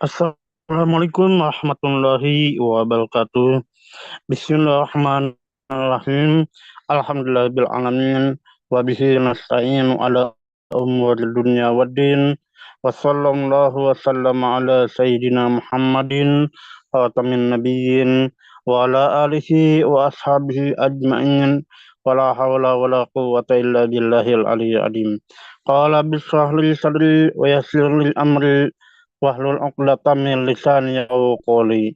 Assalamualaikum warahmatullahi wabarakatuh. Bismillahirrahmanirrahim. Alhamdulillahirabbil alamin wa bihi nasta'in ala umuril dunya waddin. Wa sallallahu wa sallama ala sayyidina Muhammadin khatamin nabiyyin wa ala alihi wa ashabihi ajma'in. Wala hawla wala quwwata illa billahil aliyyil azim. Qala bishrah li sadri wa yassir li amri wahlul 'uqdatam min lisani yafqahu qawli.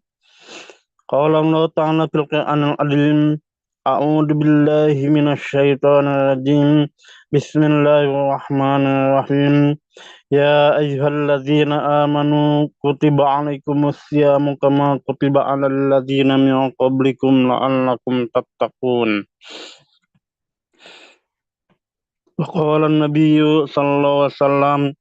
Qala Allah ta'ala fil Qur'anil azim. A'udzu billahi minasy syaithanir rajim. Bismillahirrahmanirrahim. Ya ayyuhalladzina amanu kutiba 'alaikumus syamu kama kutiba 'alal ladzina min qablikum la'allakum tattaqun. Wa qala an-nabiyyu sallallahu alaihi wasallam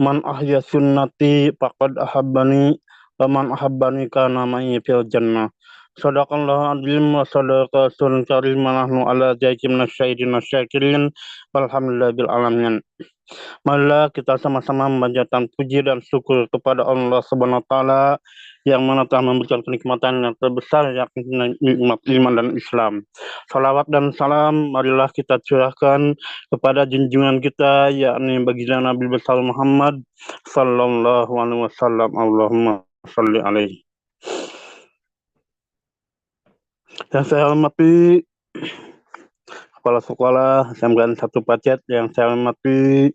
man ahya sunnati faqad ahabbani wa man ahabbani kana ma'i fil jannah. Sadaqallahu azim wa sadaqa rasulul karim wa nahnu ala dzalikum nasyahidin nasyakirin walhamdulillahi bil alamin. Marilah kita sama-sama memanjatkan puji dan syukur kepada Allah Subhanahu wa taala yang mana telah memberikan kenikmatan yang terbesar yakni nikmat iman dan Islam. Salawat dan salam marilah kita curahkan kepada junjungan kita yakni baginda Nabi besar Muhammad sallallahu alaihi wasallam. Allahumma shalli alaihi. Yang saya hormati Kepala Sekolah SMK 1 Pacet, yang saya hormati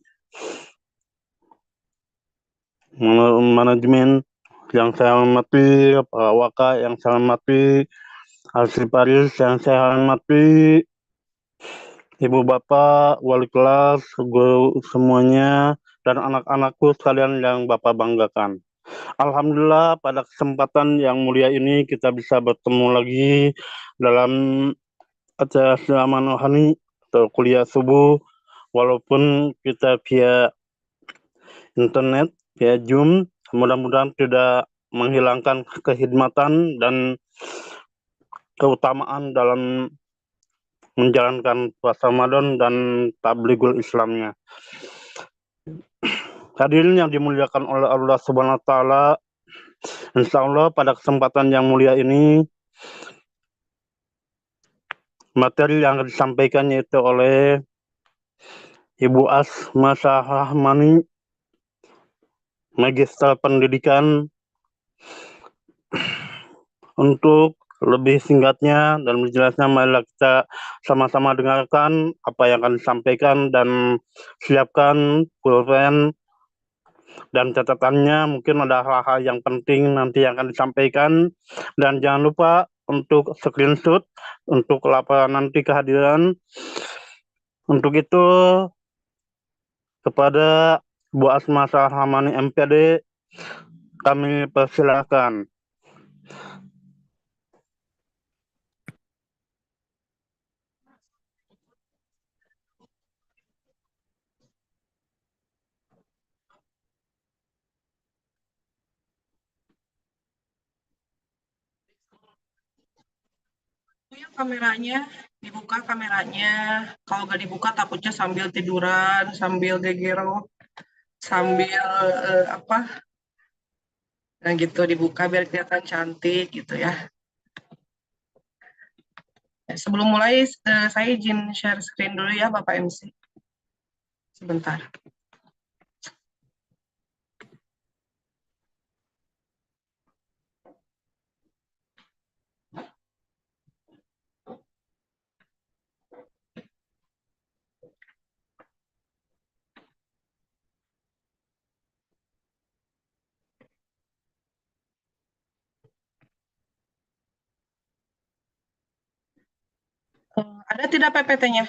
manajemen, yang saya hormati para waka, yang saya hormati arsiparis, yang saya hormati ibu bapak, wali kelas, guru semuanya, dan anak-anakku sekalian yang bapak banggakan. Alhamdulillah pada kesempatan yang mulia ini kita bisa bertemu lagi dalam acara Siraman Rohani atau kuliah subuh, walaupun kita via internet, via Zoom. Mudah-mudahan tidak menghilangkan kekhidmatan dan keutamaan dalam menjalankan puasa Ramadan dan tablighul Islamnya. Hadirin yang dimuliakan oleh Allah Subhanahu wa taala, insyaallah pada kesempatan yang mulia ini materi yang disampaikan yaitu oleh Ibu Asma Syahramani, Magister Pendidikan. Untuk lebih singkatnya dan menjelasnya, marilah kita sama-sama dengarkan apa yang akan disampaikan dan siapkan pulpen dan catatannya. Mungkin ada hal-hal yang penting nanti yang akan disampaikan, dan jangan lupa untuk screenshot untuk laporan nanti kehadiran. Untuk itu kepada Bu Asma Syahramani MPD kami persilakan. Kameranya dibuka, kameranya kalau nggak dibuka takutnya sambil tiduran, sambil gegero, sambil apa, nah gitu, dibuka biar kelihatan cantik gitu ya. Sebelum mulai saya izin share screen dulu ya Bapak MC sebentar. Ada tidak PPT-nya?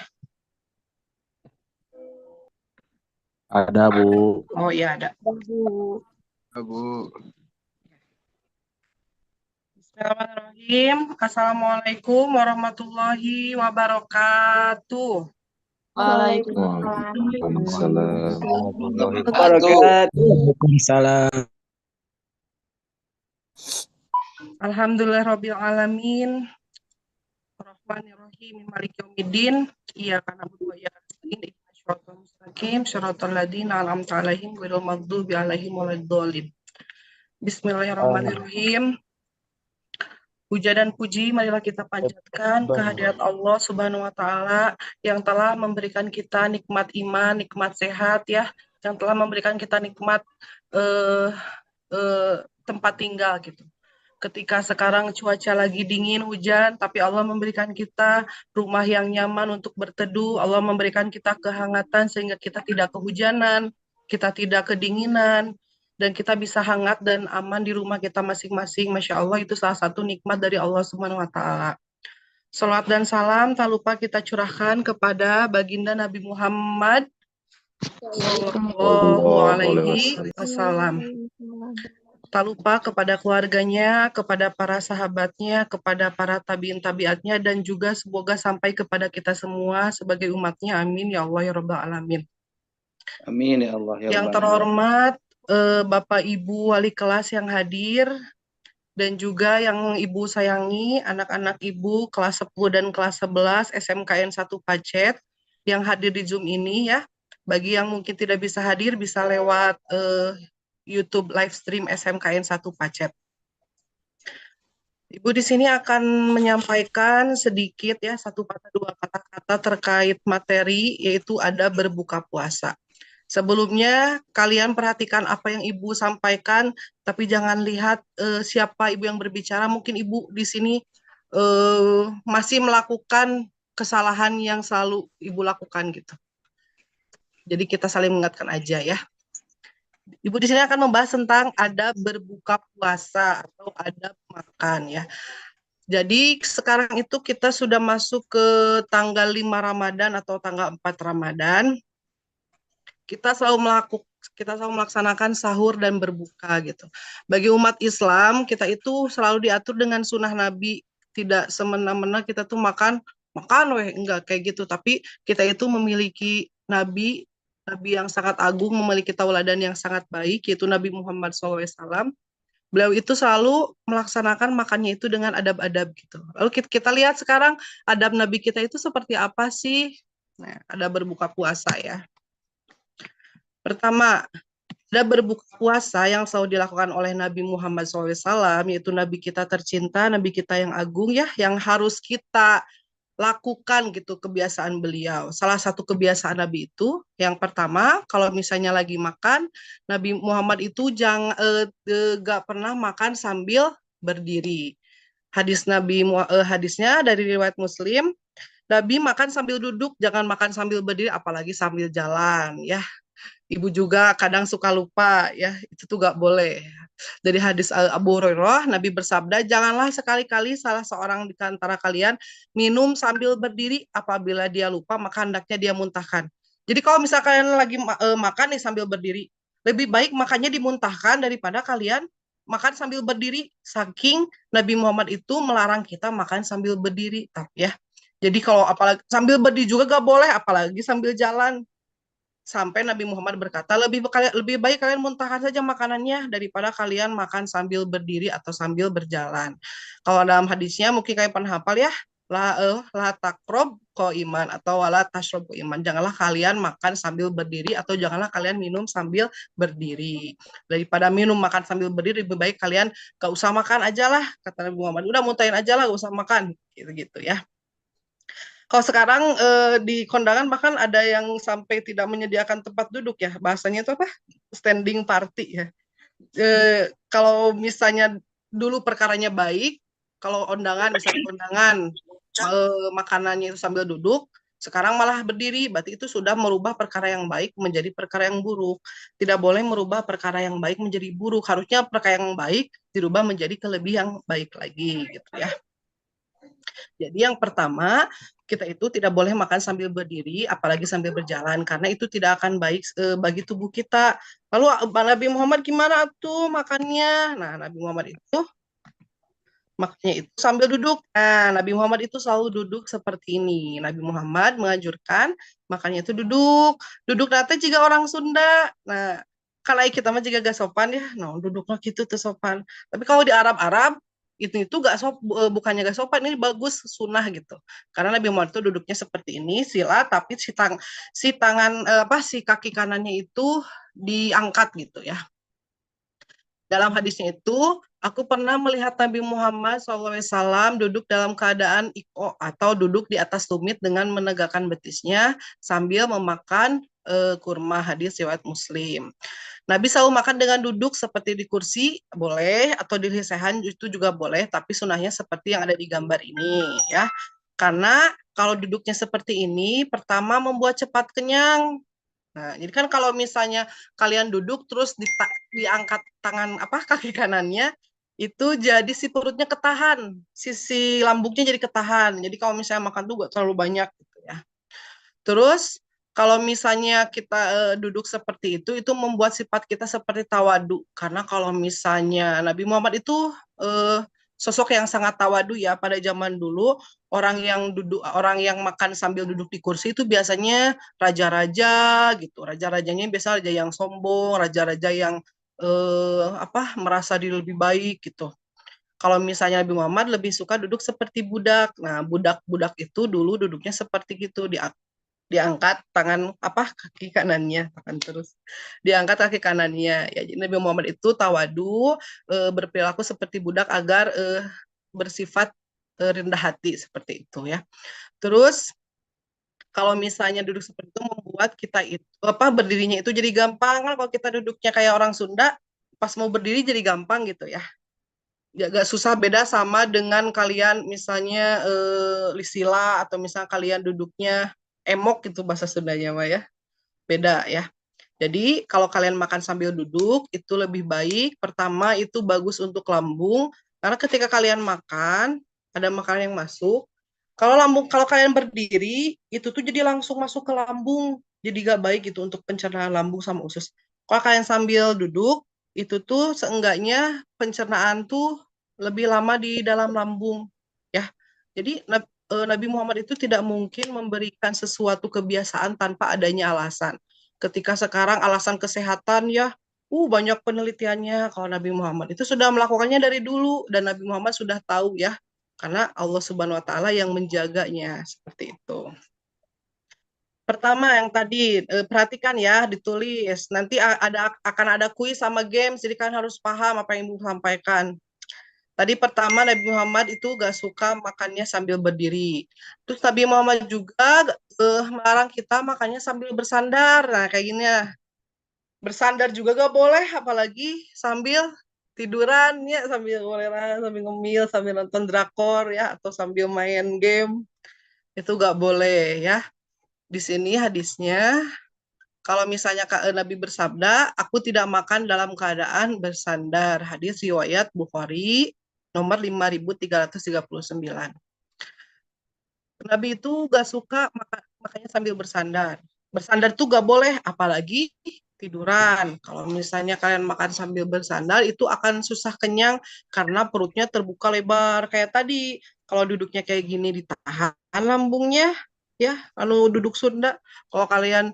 Ada, Bu. Oh iya ada. Bu. Bismillahirrahmanirrahim. Assalamualaikum warahmatullahi wabarakatuh. Waalaikumsalam. Alhamdulillahirabbil alamin. Rahmanirrahim. Maliki yaumiddin. Iyyaka na'budu wa iyyaka nasta'in. Ihdinas siratal mustaqim. Shiratal ladzina an'amta 'alaihim ghairil maghdubi 'alaihim waladdallin. Bismillahirrahmanirrahim. Puja dan puji marilah kita panjatkan kehadirat Allah Subhanahu wa taala yang telah memberikan kita nikmat iman, nikmat sehat ya, yang telah memberikan kita nikmat eh, tempat tinggal gitu. Ketika sekarang cuaca lagi dingin, hujan, tapi Allah memberikan kita rumah yang nyaman untuk berteduh, Allah memberikan kita kehangatan sehingga kita tidak kehujanan, kita tidak kedinginan, dan kita bisa hangat dan aman di rumah kita masing-masing. Masya Allah, itu salah satu nikmat dari Allah Subhanahu wa Ta'ala. Salawat dan salam tak lupa kita curahkan kepada baginda Nabi Muhammad Sallallahu Alaihi Wasallam. Tak lupa kepada keluarganya, kepada para sahabatnya, kepada para tabiin tabiatnya, dan juga semoga sampai kepada kita semua sebagai umatnya. Amin ya Allah ya Rabbal Alamin. Amin ya Allah ya Yang Rabbal terhormat Bapak Ibu wali kelas yang hadir, dan juga yang Ibu sayangi, anak-anak Ibu kelas 10 dan kelas 11 SMKN 1 Pacet yang hadir di Zoom ini ya. Bagi yang mungkin tidak bisa hadir, bisa lewat YouTube live stream SMKN 1 Pacet. Ibu di sini akan menyampaikan sedikit ya, satu patah dua kata-kata terkait materi, yaitu ada berbuka puasa. Sebelumnya, kalian perhatikan apa yang Ibu sampaikan, tapi jangan lihat siapa Ibu yang berbicara. Mungkin Ibu di sini masih melakukan kesalahan yang selalu Ibu lakukan gitu. Jadi kita saling mengingatkan aja ya. Ibu di sini akan membahas tentang adab berbuka puasa atau adab makan ya. Jadi sekarang itu kita sudah masuk ke tanggal 5 Ramadan atau tanggal 4 Ramadan. Kita selalu melaksanakan sahur dan berbuka gitu. Bagi umat Islam, kita itu selalu diatur dengan sunnah Nabi. Tidak semena-mena kita tuh makan enggak kayak gitu. Tapi kita itu memiliki Nabi yang sangat agung, memiliki tauladan yang sangat baik, yaitu Nabi Muhammad SAW. Beliau itu selalu melaksanakan makannya itu dengan adab-adab gitu. Lalu kita lihat sekarang adab Nabi kita itu seperti apa sih? Nah, ada berbuka puasa ya. Pertama, ada berbuka puasa yang selalu dilakukan oleh Nabi Muhammad SAW, yaitu Nabi kita tercinta, Nabi kita yang agung ya, yang harus kita lakukan gitu kebiasaan beliau. Salah satu kebiasaan Nabi itu, yang pertama, kalau misalnya lagi makan, Nabi Muhammad itu gak pernah makan sambil berdiri. Hadisnya dari riwayat Muslim, Nabi makan sambil duduk, jangan makan sambil berdiri, apalagi sambil jalan ya. Ibu juga kadang suka lupa ya, itu tuh gak boleh. Dari hadis Abu Hurairah, Nabi bersabda, janganlah sekali-kali salah seorang di antara kalian minum sambil berdiri, apabila dia lupa maka hendaknya dia muntahkan. Jadi kalau misalkan kalian lagi makan nih sambil berdiri, lebih baik makannya dimuntahkan daripada kalian makan sambil berdiri. Saking Nabi Muhammad itu melarang kita makan sambil berdiri, ya. Jadi kalau apalagi sambil berdiri juga gak boleh, apalagi sambil jalan. Sampai Nabi Muhammad berkata, lebih baik kalian muntahkan saja makanannya daripada kalian makan sambil berdiri atau sambil berjalan. Kalau dalam hadisnya mungkin kalian pernah hafal ya, la takrob ko iman atau wala tasrob ko iman. Janganlah kalian makan sambil berdiri atau janganlah kalian minum sambil berdiri. Daripada minum makan sambil berdiri, lebih baik kalian gak usah makan aja lah, kata Nabi Muhammad. Udah muntahin aja lah, gak usah makan. Gitu-gitu ya. Kalau sekarang di kondangan bahkan ada yang sampai tidak menyediakan tempat duduk ya, bahasanya itu apa? Standing party ya. Kalau misalnya dulu perkaranya baik, kalau misalnya undangan makanannya itu sambil duduk, sekarang malah berdiri, berarti itu sudah merubah perkara yang baik menjadi perkara yang buruk. Tidak boleh merubah perkara yang baik menjadi buruk, harusnya perkara yang baik dirubah menjadi kelebihan yang baik lagi gitu ya. Jadi yang pertama, kita itu tidak boleh makan sambil berdiri, apalagi sambil berjalan, karena itu tidak akan baik bagi tubuh kita. Lalu Nabi Muhammad gimana tuh makannya? Nah, Nabi Muhammad itu makannya itu sambil duduk. Nah, Nabi Muhammad itu selalu duduk seperti ini. Nabi Muhammad menganjurkan makannya itu duduk. Duduk nanti jika orang Sunda. Nah, kalau kita mah juga gak sopan ya, no, duduknya gitu tuh sopan. Tapi kalau di Arab-Arab, itu bukannya gak sopan, ini bagus sunnah gitu, karena Nabi Muhammad itu duduknya seperti ini sila, tapi si kaki kanannya itu diangkat gitu ya. Dalam hadisnya itu, aku pernah melihat Nabi Muhammad SAW duduk dalam keadaan iko atau duduk di atas tumit dengan menegakkan betisnya sambil memakan kurma, hadis riwayat Muslim. Nabi selalu makan dengan duduk seperti di kursi, boleh, atau di lesehan itu juga boleh, tapi sunahnya seperti yang ada di gambar ini, ya. Karena kalau duduknya seperti ini, pertama membuat cepat kenyang. Nah, jadi kan kalau misalnya kalian duduk terus diangkat tangan kaki kanannya, itu jadi si perutnya ketahan, sisi lambungnya jadi ketahan. Jadi kalau misalnya makan tuh gak terlalu banyak gitu ya. Terus kalau misalnya kita duduk seperti itu membuat sifat kita seperti tawadu. Karena kalau misalnya Nabi Muhammad itu sosok yang sangat tawadu ya pada zaman dulu. Orang yang makan sambil duduk di kursi itu biasanya raja-raja gitu. Raja-rajanya biasa raja yang sombong, raja-raja yang merasa diri lebih baik gitu. Kalau misalnya Nabi Muhammad lebih suka duduk seperti budak. Nah, budak-budak itu dulu duduknya seperti gitu, diangkat tangan kaki kanannya diangkat kaki kanannya ya. Jadi Nabi Muhammad itu tawadu, berperilaku seperti budak agar bersifat rendah hati seperti itu ya. Terus kalau misalnya duduk seperti itu membuat kita itu berdirinya itu jadi gampang. Kalau kita duduknya kayak orang Sunda, pas mau berdiri jadi gampang gitu ya. Gak susah, beda sama dengan kalian misalnya lisila atau misalnya kalian duduknya emok gitu bahasa Sundanya mah ya. Beda ya. Jadi kalau kalian makan sambil duduk itu lebih baik. Pertama itu bagus untuk lambung karena ketika kalian makan ada makanan yang masuk. Kalau kalian berdiri itu tuh jadi langsung masuk ke lambung. Jadi gak baik gitu untuk pencernaan lambung sama usus. Kalau kalian sambil duduk itu tuh seenggaknya pencernaan tuh lebih lama di dalam lambung ya. Jadi Nabi Muhammad itu tidak mungkin memberikan sesuatu kebiasaan tanpa adanya alasan. Ketika sekarang alasan kesehatan ya, banyak penelitiannya. Kalau Nabi Muhammad itu sudah melakukannya dari dulu dan Nabi Muhammad sudah tahu ya, karena Allah Subhanahu Wa Taala yang menjaganya seperti itu. Pertama yang tadi perhatikan ya, ditulis. Nanti akan ada kuis sama games, jadi kalian harus paham apa yang Ibu sampaikan. Tadi pertama Nabi Muhammad itu gak suka makannya sambil berdiri. Terus Nabi Muhammad juga melarang kita makannya sambil bersandar. Nah kayak gini ya. Bersandar juga gak boleh, apalagi sambil tiduran ya, sambil sambil ngemil, sambil nonton drakor ya, atau sambil main game. Itu gak boleh ya. Di sini hadisnya, kalau misalnya Nabi bersabda, aku tidak makan dalam keadaan bersandar. Hadis riwayat Bukhari nomor 5339. Nabi itu gak suka makannya sambil bersandar. Bersandar tuh gak boleh, apalagi tiduran. Kalau misalnya kalian makan sambil bersandar, itu akan susah kenyang karena perutnya terbuka lebar. Kayak tadi, kalau duduknya kayak gini ditahan lambungnya, ya, lalu duduk Sunda. Kalau kalian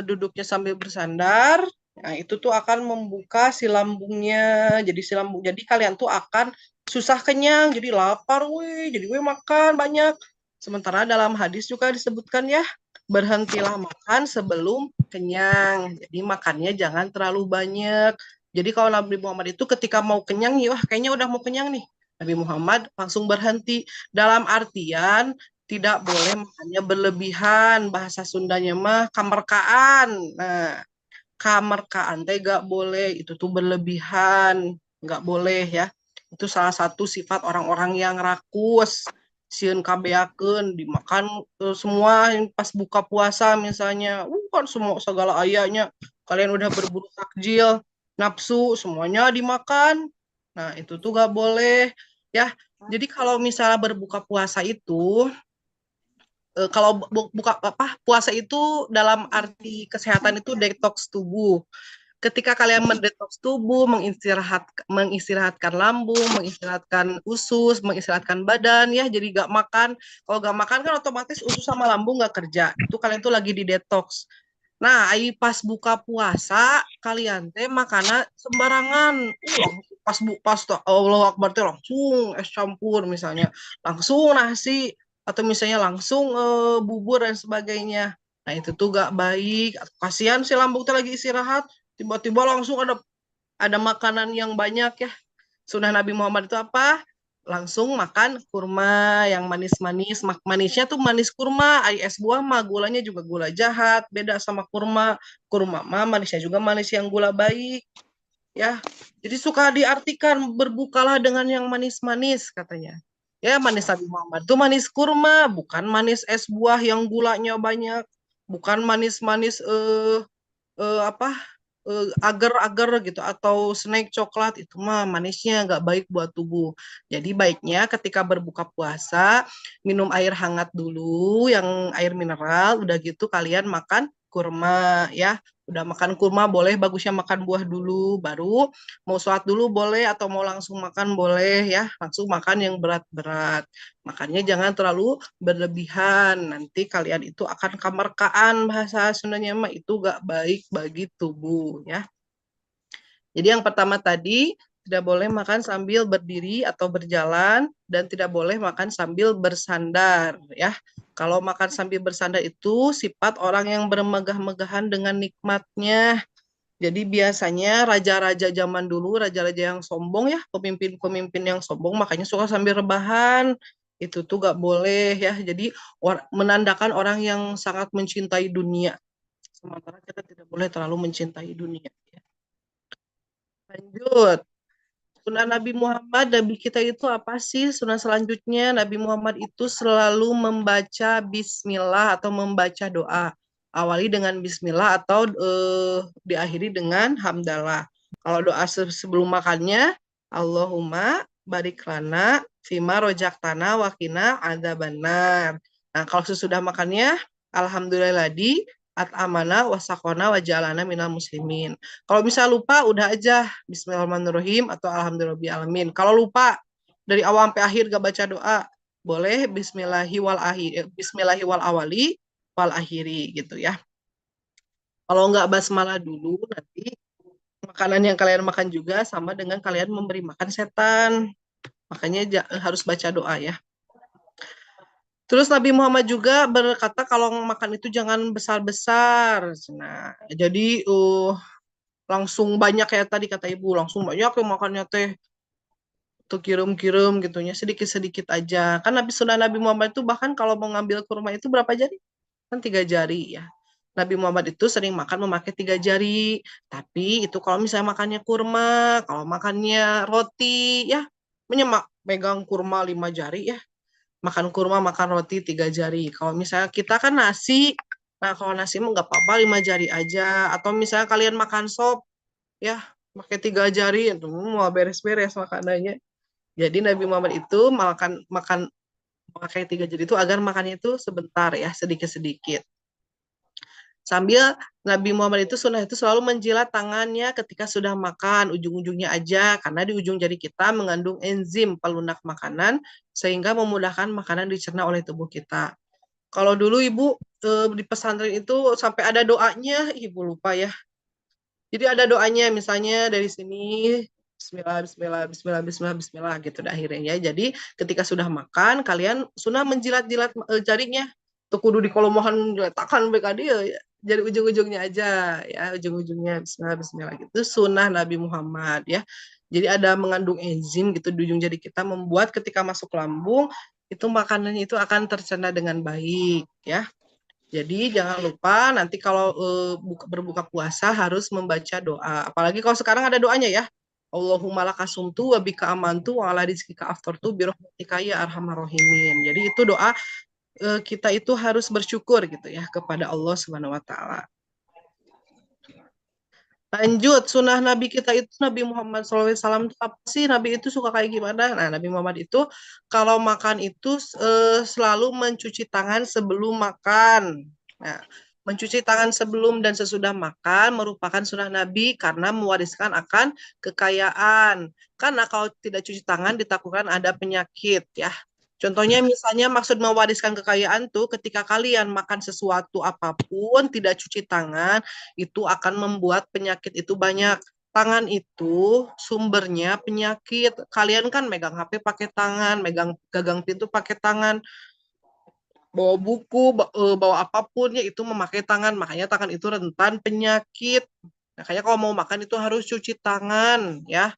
duduknya sambil bersandar, nah itu tuh akan membuka si lambungnya. Jadi kalian tuh akan susah kenyang, jadi lapar, jadi makan banyak. Sementara dalam hadis juga disebutkan ya, berhentilah makan sebelum kenyang. Jadi makannya jangan terlalu banyak. Jadi kalau Nabi Muhammad itu ketika mau kenyang, kayaknya udah mau kenyang nih. Nabi Muhammad langsung berhenti. Dalam artian tidak boleh makannya berlebihan. Bahasa Sundanya mah kamerkaan. Nah, kamerkaan teh gak boleh. Itu tuh berlebihan. Gak boleh ya. Itu salah satu sifat orang-orang yang rakus. Sieun kabeakeun dimakan semua pas buka puasa misalnya. Kan semua segala ayahnya. Kalian udah berburu takjil, nafsu, semuanya dimakan. Nah, itu tuh gak boleh ya. Jadi kalau misalnya berbuka puasa itu kalau puasa itu dalam arti kesehatan itu detox tubuh. Ketika kalian mendetoks tubuh, mengistirahatkan lambung, mengistirahatkan usus, mengistirahatkan badan ya, jadi gak makan. Kalau gak makan kan otomatis usus sama lambung gak kerja. Itu kalian tuh lagi di detox. Nah, pas buka puasa kalian teh makanan sembarangan. Pas Allah Akbar teh langsung es campur misalnya, langsung nasi atau misalnya langsung bubur dan sebagainya. Nah, itu tuh gak baik. Kasihan si lambung teh lagi istirahat, tiba-tiba langsung ada ada makanan yang banyak ya. Sunnah Nabi Muhammad itu apa? Langsung makan kurma yang manis-manis. Manisnya tuh manis kurma, es buah mah gulanya juga gula jahat, beda sama kurma. Kurma mah manisnya juga manis yang gula baik. Ya, jadi suka diartikan berbukalah dengan yang manis-manis katanya. Ya, manis Nabi Muhammad itu manis kurma, bukan manis es buah yang gulanya banyak, bukan manis-manis apa agar-agar gitu atau snack coklat itu mah manisnya nggak baik buat tubuh. Jadi baiknya ketika berbuka puasa minum air hangat dulu, yang air mineral, udah gitu kalian makan kurma ya. Udah makan kurma boleh, bagusnya makan buah dulu, baru mau sholat dulu boleh atau mau langsung makan boleh ya. Langsung makan yang berat-berat. Makanya jangan terlalu berlebihan. Nanti kalian itu akan kemerkaan, bahasa Sundanya mah itu gak baik bagi tubuh ya. Jadi yang pertama tadi tidak boleh makan sambil berdiri atau berjalan dan tidak boleh makan sambil bersandar ya. Kalau makan sambil bersandar itu sifat orang yang bermegah-megahan dengan nikmatnya. Jadi biasanya raja-raja zaman dulu, raja-raja yang sombong ya, pemimpin-pemimpin yang sombong, makanya suka sambil rebahan. Itu tuh gak boleh ya. Jadi menandakan orang yang sangat mencintai dunia. Sementara kita tidak boleh terlalu mencintai dunia. Ya. Lanjut. Sunnah Nabi Muhammad, Nabi kita itu apa sih? Sunnah selanjutnya, Nabi Muhammad itu selalu membaca bismillah atau membaca doa. Awali dengan bismillah atau diakhiri dengan hamdalah. Kalau doa sebelum makannya, Allahumma barik lana fima rojaktana wakina adzabannar. Nah, kalau sesudah makannya, alhamdulillahilladzi at'amana wasakona wajalana minal muslimin. Kalau misal lupa, udah aja Bismillahirrahmanirrahim atau Alhamdulillahirrahmanirrahim. Kalau lupa dari awal sampai akhir gak baca doa, boleh Bismillahi wal awali wal akhiri gitu ya. Kalau nggak basmalah dulu, nanti makanan yang kalian makan juga sama dengan kalian memberi makan setan. Makanya harus baca doa ya. Terus Nabi Muhammad juga berkata kalau makan itu jangan besar-besar. Nah, jadi langsung banyak kayak tadi kata ibu, langsung banyak yang makannya teh tuh kirim-kirim gitunya sedikit-sedikit aja. Kan sunnah Nabi Muhammad itu bahkan kalau mau ngambil kurma itu berapa jari? Kan 3 jari ya. Nabi Muhammad itu sering makan memakai 3 jari. Tapi itu kalau misalnya makannya kurma, kalau makannya roti ya menyemak megang kurma 5 jari ya. Makan kurma, makan roti 3 jari. Kalau misalnya kita kan nasi, nah kalau nasi mah nggak apa-apa 5 jari aja. Atau misalnya kalian makan sop, ya pakai 3 jari itu mau beres-beres makanannya. Jadi Nabi Muhammad itu makan pakai 3 jari itu agar makannya itu sebentar ya, sedikit-sedikit. Sambil Nabi Muhammad itu sunnah itu selalu menjilat tangannya ketika sudah makan, ujung-ujungnya aja, karena di ujung jari kita mengandung enzim pelunak makanan sehingga memudahkan makanan dicerna oleh tubuh kita. Kalau dulu ibu di pesantren itu sampai ada doanya, ibu lupa ya. Jadi ada doanya, misalnya dari sini Bismillah, Bismillah, Bismillah, Bismillah, Bismillah gitu akhirnya ya. Jadi ketika sudah makan, kalian sunnah menjilat-jilat jarinya. Tuh kudu di kolomohan letakkan mereka dia ya. Jadi ujung-ujungnya aja ya, ujung-ujungnya Bismillah, Bismillah gitu. Sunnah Nabi Muhammad ya. Jadi ada mengandung enzim gitu di ujung jari kita membuat ketika masuk lambung itu makanannya itu akan tercerna dengan baik ya. Jadi jangan lupa nanti kalau berbuka puasa harus membaca doa. Apalagi kalau sekarang ada doanya ya. Allahumma lakasumtu wa bika amantu wa ala rizkika aftartu birahmatika ya arhamar rahimin. Jadi itu doa kita itu harus bersyukur gitu ya kepada Allah Subhanahu wa taala. Lanjut, sunnah Nabi kita itu Nabi Muhammad SAW itu apa sih? Nabi itu suka kayak gimana? Nah, Nabi Muhammad itu kalau makan itu selalu mencuci tangan sebelum makan. Nah, mencuci tangan sebelum dan sesudah makan merupakan sunnah Nabi karena mewariskan akan kekayaan. Karena kalau tidak cuci tangan ditakutkan ada penyakit ya. Contohnya misalnya maksud mewariskan kekayaan tuh ketika kalian makan sesuatu apapun tidak cuci tangan itu akan membuat penyakit itu banyak. Tangan itu sumbernya penyakit. Kalian kan megang HP pakai tangan, megang gagang pintu pakai tangan, bawa buku, bawa apapun ya itu memakai tangan. Makanya tangan itu rentan penyakit. Makanya kalau mau makan itu harus cuci tangan ya.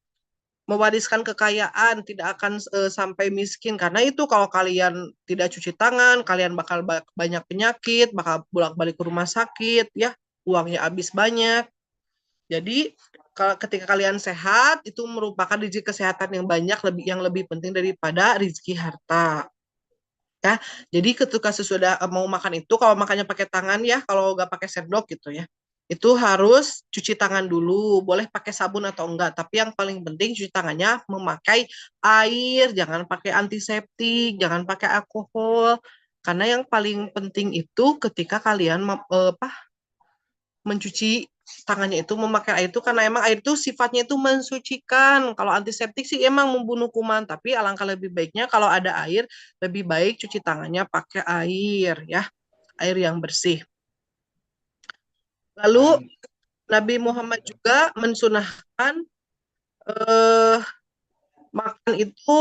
Mewariskan kekayaan, tidak akan sampai miskin. Karena itu kalau kalian tidak cuci tangan, kalian bakal banyak penyakit, bakal bolak-balik ke rumah sakit, ya, uangnya habis banyak. Jadi ketika kalian sehat, itu merupakan rezeki kesehatan yang banyak, yang lebih penting daripada rezeki harta. Ya, jadi ketika sesudah mau makan itu, kalau makannya pakai tangan ya, kalau nggak pakai sendok gitu ya, itu harus cuci tangan dulu, boleh pakai sabun atau enggak, tapi yang paling penting cuci tangannya memakai air, jangan pakai antiseptik, jangan pakai alkohol, karena yang paling penting itu ketika kalian mencuci tangannya itu memakai air itu, karena emang air itu sifatnya itu mensucikan. Kalau antiseptik sih emang membunuh kuman, tapi alangkah lebih baiknya kalau ada air, lebih baik cuci tangannya pakai air ya, air yang bersih. Lalu Nabi Muhammad juga mensunahkan eh, makan itu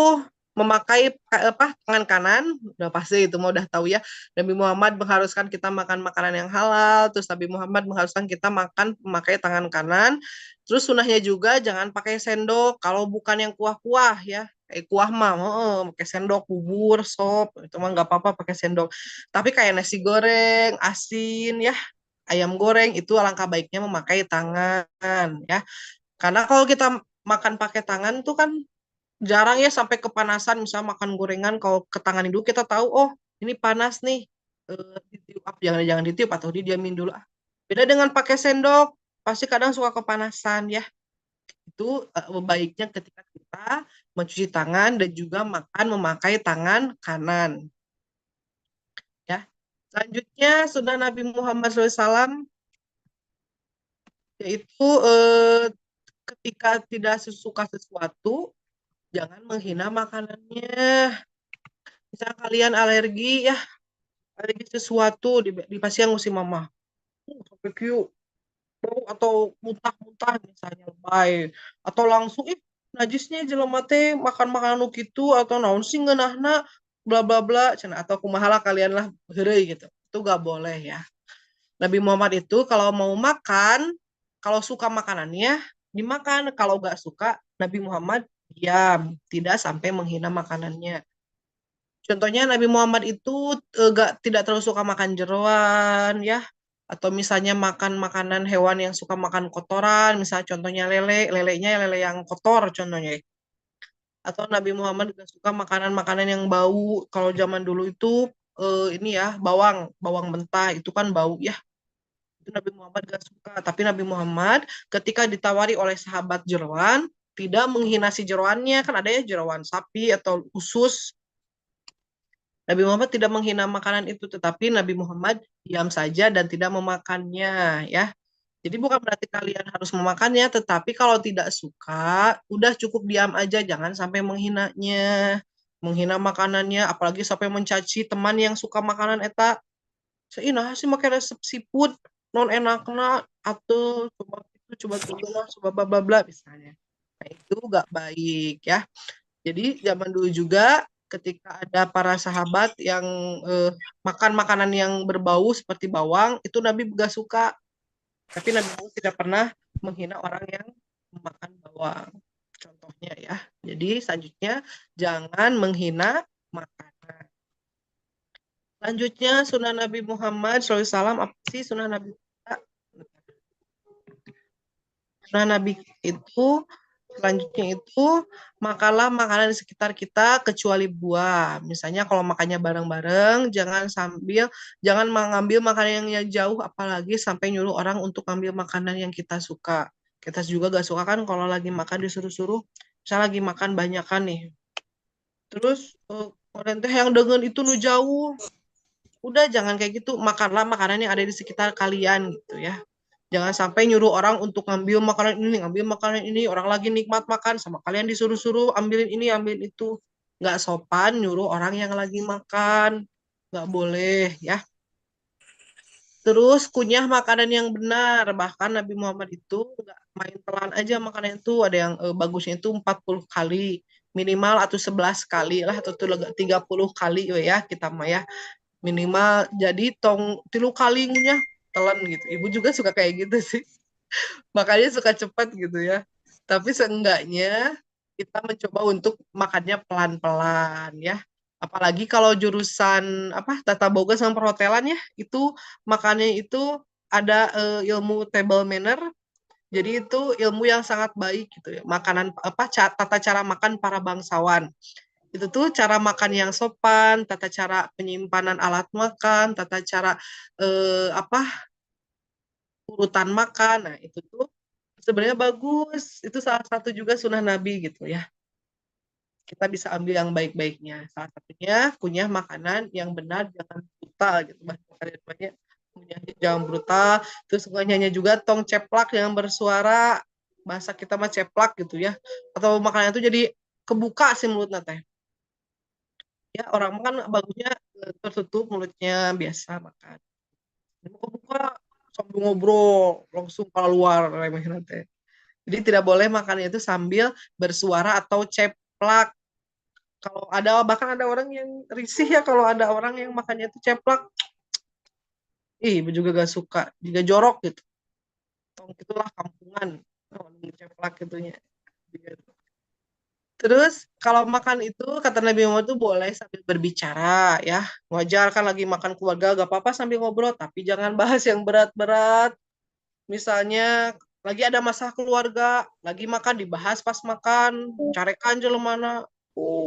memakai tangan kanan, udah pasti itu mau udah tahu ya. Nabi Muhammad mengharuskan kita makan makanan yang halal, terus Nabi Muhammad mengharuskan kita makan memakai tangan kanan. Terus sunahnya juga jangan pakai sendok kalau bukan yang kuah-kuah ya. Kayak kuah mah, pakai sendok, bubur, sop, itu mah nggak apa-apa pakai sendok. Tapi kayak nasi goreng, asin ya, ayam goreng itu alangkah baiknya memakai tangan ya. Karena kalau kita makan pakai tangan tuh kan jarang ya sampai kepanasan, misalnya makan gorengan kalau ke tangan dulu kita tahu oh ini panas nih, ditiup, jangan ditiup atau didiamin dulu. Beda dengan pakai sendok, pasti kadang suka kepanasan ya. Itu baiknya ketika kita mencuci tangan dan juga makan memakai tangan kanan ya. Selanjutnya sunnah Nabi Muhammad SAW yaitu ketika tidak suka sesuatu jangan menghina makanannya. Misal kalian alergi ya, alergi sesuatu di pasien ngusi mama. Sampai kieu bau atau muntah-muntah misalnya baik atau langsung najisnya jelema teh makan makanan nu kitu atau naon sih ngeunahna bla bla bla cenah atau kumaha kalian lah heureuy gitu. Itu gak boleh ya. Nabi Muhammad itu kalau mau makan, kalau suka makanannya dimakan, kalau gak suka Nabi Muhammad diam, tidak sampai menghina makanannya. Contohnya Nabi Muhammad itu tidak terlalu suka makan jeroan ya, atau misalnya makan makanan hewan yang suka makan kotoran, misalnya contohnya lelenya lele yang kotor contohnya. Atau Nabi Muhammad juga suka makanan-makanan yang bau. Kalau zaman dulu itu ini ya bawang mentah itu kan bau ya. Itu Nabi Muhammad gak suka. Tapi Nabi Muhammad ketika ditawari oleh sahabat jeroan tidak menghina si jeroannya, kan ada ya jeroan sapi atau usus. Nabi Muhammad tidak menghina makanan itu, tetapi Nabi Muhammad diam saja dan tidak memakannya, ya. Jadi bukan berarti kalian harus memakannya, tetapi kalau tidak suka, udah cukup diam aja, jangan sampai menghinanya, menghina makanannya, apalagi sampai mencaci teman yang suka makanan eta. Seina sih pakai resep siput, non enakna, atau coba dulu lah, coba bla bla bla misalnya. Nah itu gak baik ya. Jadi zaman dulu juga ketika ada para sahabat yang makan makanan yang berbau seperti bawang, itu Nabi gak suka. Tapi Nabi Muhammad tidak pernah menghina orang yang memakan bawang. Contohnya ya. Jadi selanjutnya jangan menghina makanan. Selanjutnya sunnah Nabi Muhammad SAW, apa sih sunnah Nabi? Sunnah Nabi itu selanjutnya itu makanlah makanan di sekitar kita kecuali buah. Misalnya kalau makannya bareng-bareng, jangan mengambil makanan yang jauh, apalagi sampai nyuruh orang untuk ambil makanan yang kita suka. Kita juga gak suka kan kalau lagi makan disuruh-suruh. Misalnya lagi makan banyakan nih. Terus orang teh yang dengan itu nu jauh. Udah jangan kayak gitu. Makanlah makanan yang ada di sekitar kalian gitu ya. Jangan sampai nyuruh orang untuk ngambil makanan ini, orang lagi nikmat makan, sama kalian disuruh-suruh ambilin ini, ambilin itu. Nggak sopan nyuruh orang yang lagi makan. Nggak boleh ya. Terus kunyah makanan yang benar. Bahkan Nabi Muhammad itu nggak main pelan aja makanan itu. Ada yang bagusnya itu 40 kali. Minimal atau 11 kali lah. Atau 30 kali ya kita mah ya. Minimal jadi tong 3 kali ngunyah telan gitu. Ibu juga suka kayak gitu sih. Makanya suka cepat gitu ya. Tapi seenggaknya kita mencoba untuk makannya pelan-pelan ya. Apalagi kalau jurusan apa tata boga sama perhotelan ya, itu makannya itu ada ilmu table manner. Jadi itu ilmu yang sangat baik gitu ya. Makanan apa tata cara makan para bangsawan. Itu tuh cara makan yang sopan, tata cara penyimpanan alat makan, tata cara apa urutan makan. Nah, itu tuh sebenarnya bagus. Itu salah satu juga sunnah Nabi gitu ya. Kita bisa ambil yang baik-baiknya. Salah satunya kunyah makanan yang benar, jangan brutal gitu. Bahasa kalimatnya kunyahnya jangan brutal. Terus kunyahnya juga tong ceplak yang bersuara. Bahasa kita mah ceplak gitu ya. Atau makanan itu jadi kebuka sih mulutnya teh. Ya orang kan bagusnya tertutup mulutnya biasa makan. Kebuka sambil ngobrol langsung keluar remehna teh. Jadi tidak boleh makan itu sambil bersuara atau ceplak. Kalau ada bahkan ada orang yang risih ya kalau ada orang yang makannya itu ceplak. Ih, ibu juga gak suka. Juga jorok gitu. Tong itulah kampungan. Oh, ceplak gitunya. Terus kalau makan itu kata Nabi Muhammad itu boleh sambil berbicara ya. Wajar kan lagi makan keluarga gak apa-apa sambil ngobrol tapi jangan bahas yang berat-berat. Misalnya lagi ada masalah keluarga, lagi makan dibahas pas makan, carekan mana.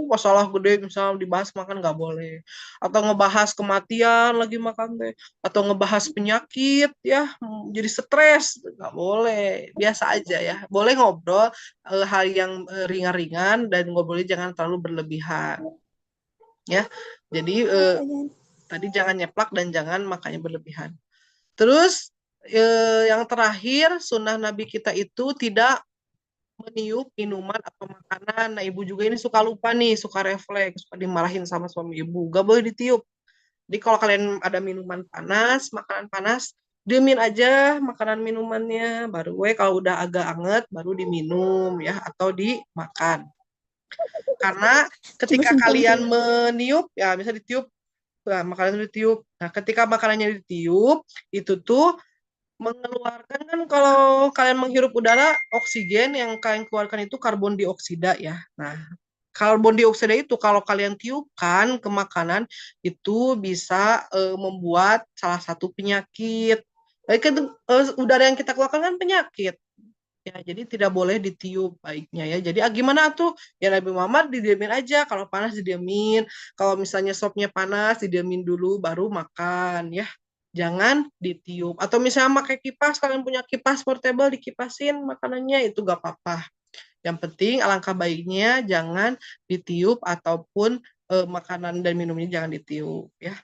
Masalah gede misalnya dibahas makan nggak boleh. Atau ngebahas kematian lagi makan teh. Atau ngebahas penyakit ya, jadi stres nggak boleh. Biasa aja ya. Boleh ngobrol hal yang ringan-ringan dan ngobrolnya jangan terlalu berlebihan ya. Jadi tadi jangan nyeplak dan jangan makannya berlebihan. Terus yang terakhir, sunnah Nabi kita itu tidak meniup minuman atau makanan. Nah, ibu juga ini suka lupa nih, suka refleks, suka dimarahin sama suami ibu. Gak boleh ditiup. Jadi kalau kalian ada minuman panas, makanan panas, diemin aja makanan minumannya. Baru kalau udah agak anget, baru diminum ya, atau dimakan. Karena ketika kalian meniup, ya bisa ditiup, nah, makanan itu ditiup. Nah, ketika makanannya ditiup, itu tuh mengeluarkan kan kalau kalian menghirup udara oksigen yang kalian keluarkan itu karbon dioksida ya. Nah, karbon dioksida itu kalau kalian tiupkan ke makanan itu bisa membuat salah satu penyakit. Baik kan udara yang kita keluarkan kan penyakit. Ya, jadi tidak boleh ditiup baiknya ya. Jadi gimana tuh? Ya Nabi Muhammad didiamin aja. Kalau panas didiamin. Kalau misalnya sopnya panas didiamin dulu baru makan ya. Jangan ditiup. Atau misalnya pakai kipas, kalian punya kipas portable dikipasin makanannya itu gak apa-apa. Yang penting alangkah baiknya jangan ditiup ataupun makanan dan minumnya jangan ditiup ya.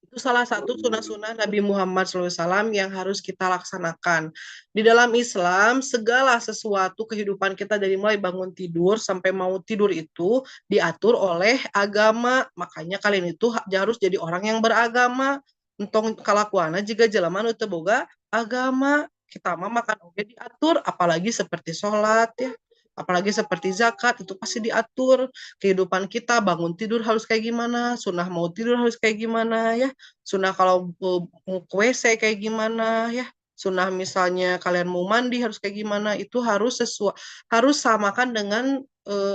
Itu salah satu sunnah-sunnah Nabi Muhammad SAW yang harus kita laksanakan. Di dalam Islam, segala sesuatu kehidupan kita dari mulai bangun tidur sampai mau tidur itu diatur oleh agama. Makanya kalian itu harus jadi orang yang beragama. Entong kalakuana jika jelaman itu boga agama. Kita mah makan oke diatur, apalagi seperti sholat ya. Apalagi seperti zakat, itu pasti diatur. Kehidupan kita, bangun tidur harus kayak gimana, sunnah mau tidur harus kayak gimana ya. Sunnah kalau mau ke WC kayak gimana ya. Sunnah misalnya kalian mau mandi harus kayak gimana. Itu harus sesuai, harus samakan dengan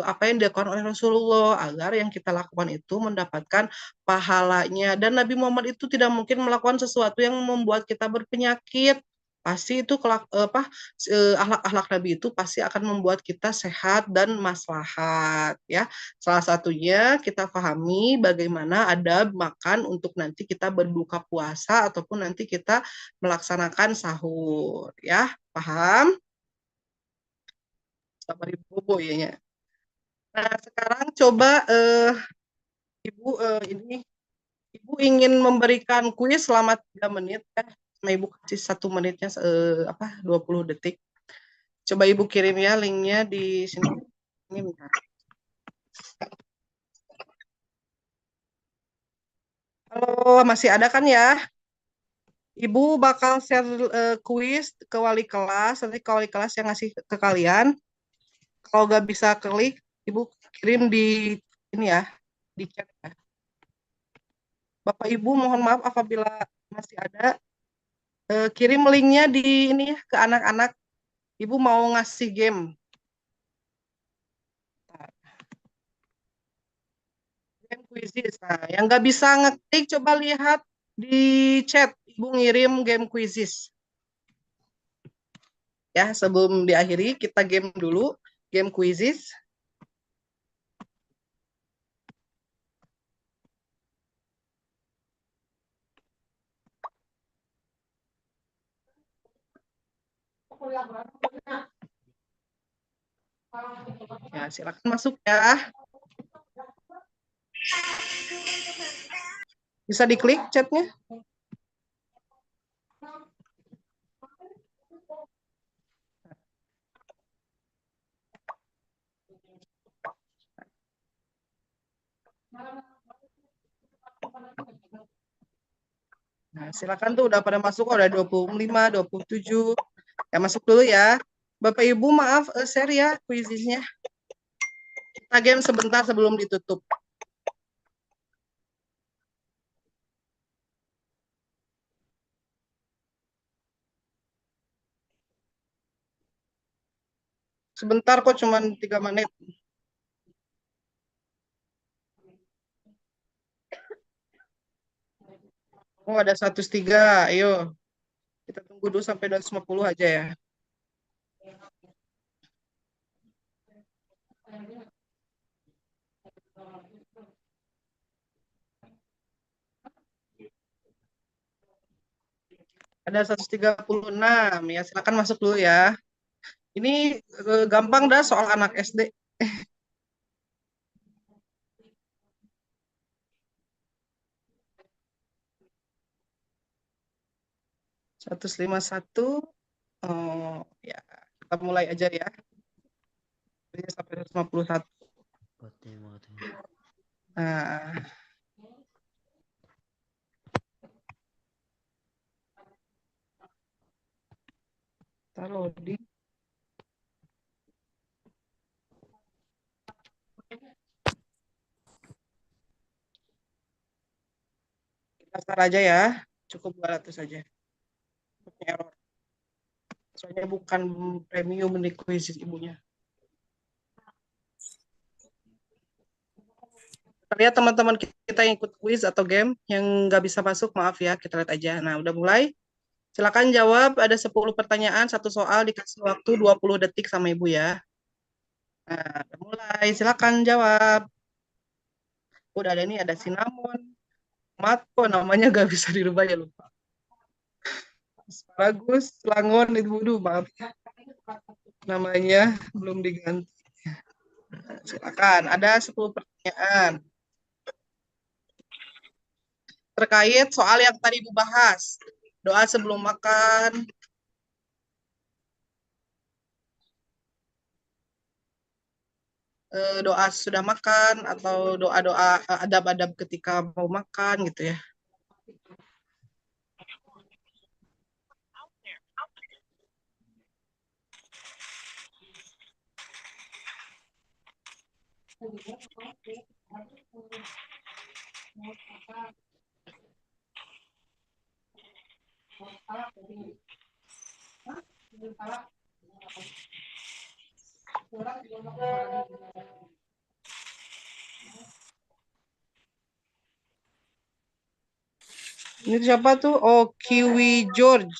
apa yang dilakukan oleh Rasulullah agar yang kita lakukan itu mendapatkan pahalanya. Dan Nabi Muhammad itu tidak mungkin melakukan sesuatu yang membuat kita berpenyakit. Pasti itu akhlak-akhlak Nabi itu pasti akan membuat kita sehat dan maslahat ya. Salah satunya kita pahami bagaimana adab makan untuk nanti kita berbuka puasa ataupun nanti kita melaksanakan sahur ya. Paham? Sabar Ibu ya. Nah, sekarang coba Ibu ini Ibu ingin memberikan kuis selama 3 menit ya. Sama Ibu kasih 1 menitnya 20 detik. Coba Ibu kirim ya linknya di sini. Ini bentar. Halo, masih ada kan ya? Ibu bakal share kuis ke wali kelas, nanti ke wali kelas yang ngasih ke kalian. Kalau nggak bisa klik, Ibu kirim di ini ya, di chat ya. Bapak Ibu mohon maaf apabila masih ada. Kirim linknya di ini ya ke anak-anak. Ibu mau ngasih game. Game quizzes. Nah, yang nggak bisa ngetik coba lihat di chat. Ibu ngirim game quizzes. Ya, sebelum diakhiri kita game dulu, game quizzes. Ya, silakan masuk ya. Bisa diklik chatnya. Nah, silakan tuh udah pada masuk, udah 25, 27. Ya, masuk dulu ya. Bapak Ibu maaf share ya quizisnya. Kita game sebentar sebelum ditutup. Sebentar kok, cuma 3 menit. Oh, ada 103. Ayo. Kita tunggu dulu sampai 250 aja ya. Ada 136 ya, silakan masuk dulu ya. Ini gampang dah soal anak SD. 151. Oh, ya. Kita mulai aja ya. Sampai 151. Nah, kita loading. Kita start aja ya. Cukup 200 aja. Error. Soalnya bukan premium di quiz ibunya. Kita lihat teman-teman kita yang ikut quiz atau game yang nggak bisa masuk, maaf ya, kita lihat aja. Nah, udah mulai. Silakan jawab, ada 10 pertanyaan, satu soal, dikasih waktu 20 detik sama Ibu ya. Nah, udah mulai, silakan jawab. Udah ada nih, ada Cinnamon, Matko, namanya gak bisa dirubah ya, lupa. Bagus, Langon, itu maaf. Namanya belum diganti. Silakan, ada 10 pertanyaan. Terkait soal yang tadi Ibu bahas. Doa sebelum makan, doa sudah makan, atau doa-doa adab-adab ketika mau makan gitu ya. Ini siapa tuh? Oh, Kiwi George.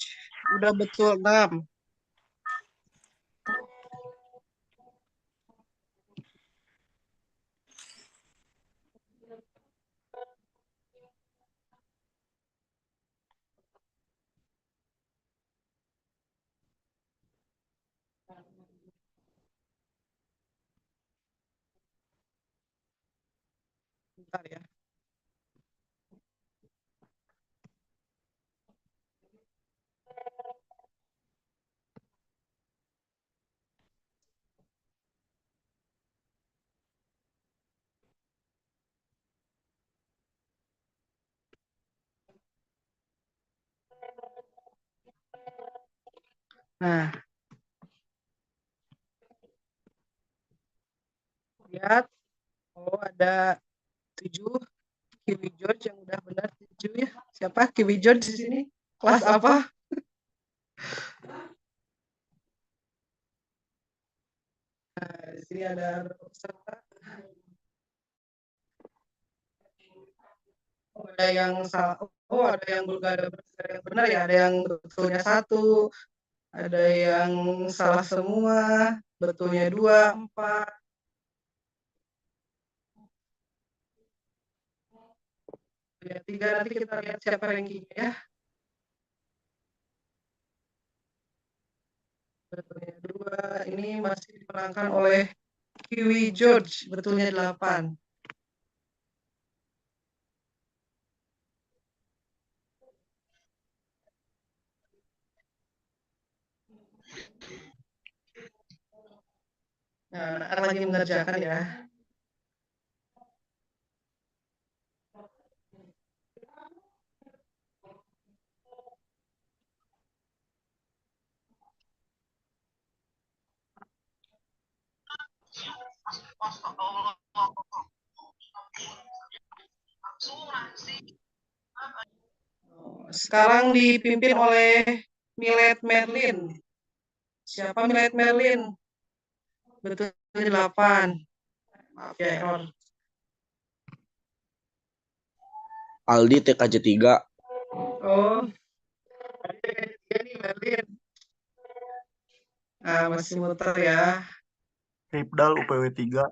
Udah betul 6. Bentar ya. Nah, lihat. Oh, ada 7 Kiwi George yang udah benar 7 ya. Siapa Kiwi George di sini? Kelas apa? Di sini ada peserta. Ada yang salah, ada yang ada yang benar ya, ada yang betulnya 1, ada yang salah semua, betulnya 2, 4. Ya, 3, nanti kita lihat siapa rankingnya ya. Betulnya 2, ini masih dimenangkan oleh Kiwi George, betulnya 8. Nah, anak lagi mengerjakan ya. Sekarang dipimpin oleh Milet Merlin. Siapa Milet Merlin? Betulnya 8. Maaf ya, error. Aldi TKJ 3. Oh, TKJ 3 nih Merlin. Nah, masih muter ya. Ripdal UPW 3.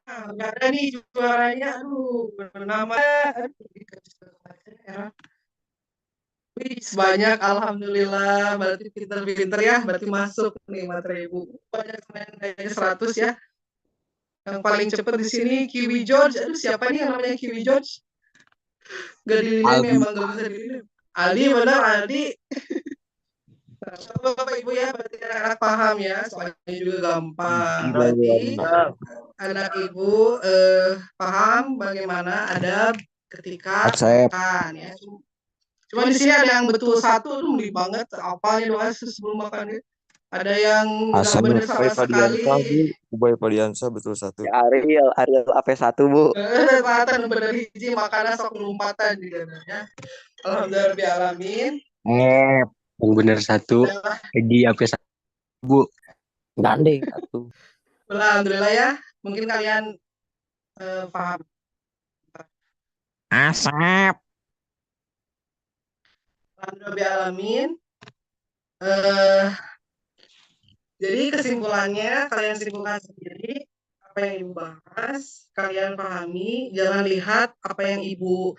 Nggak ada nih juaranya. Aduh, namanya. Wih, sebanyak, alhamdulillah. Berarti pinter-pinter ya. Berarti masuk nih 4.000. Banyak kayaknya 100 ya. Yang paling cepat di sini Kiwi George. Aduh, siapa nih yang namanya Kiwi George? Gak dinilai, memang gak bisa dinilai. Aldi, benar Aldi. Bapak Ibu ya, berarti anak-anak paham ya, soalnya juga gampang. Berarti anak Ibu paham bagaimana adab ketika makan ya. Cuma di sini ada yang betul 1, tuh mending banget. Apalnya doa sebelum makan ya. Ada yang nggak benar sama sekali. Ubay Padiansa betul 1. Ariel AP1 Bu. Kelihatan bener hiji makanan sok lompatan juga ya. Alhamdulillah alamin. Yang bener 1 Egi AP1 Bu. Gandeng 1. Alhamdulillah ya. Mungkin kalian paham. Asap. Alhamdulillah alamin. Jadi kesimpulannya kalian simpulkan sendiri apa yang Ibu bahas, kalian pahami, jangan lihat apa yang Ibu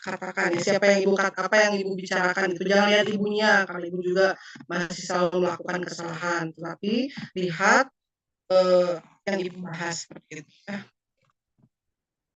katakan ya, apa yang Ibu bicarakan itu, jangan lihat ibunya karena Ibu juga masih selalu melakukan kesalahan, tetapi lihat yang Ibu bahas seperti itu.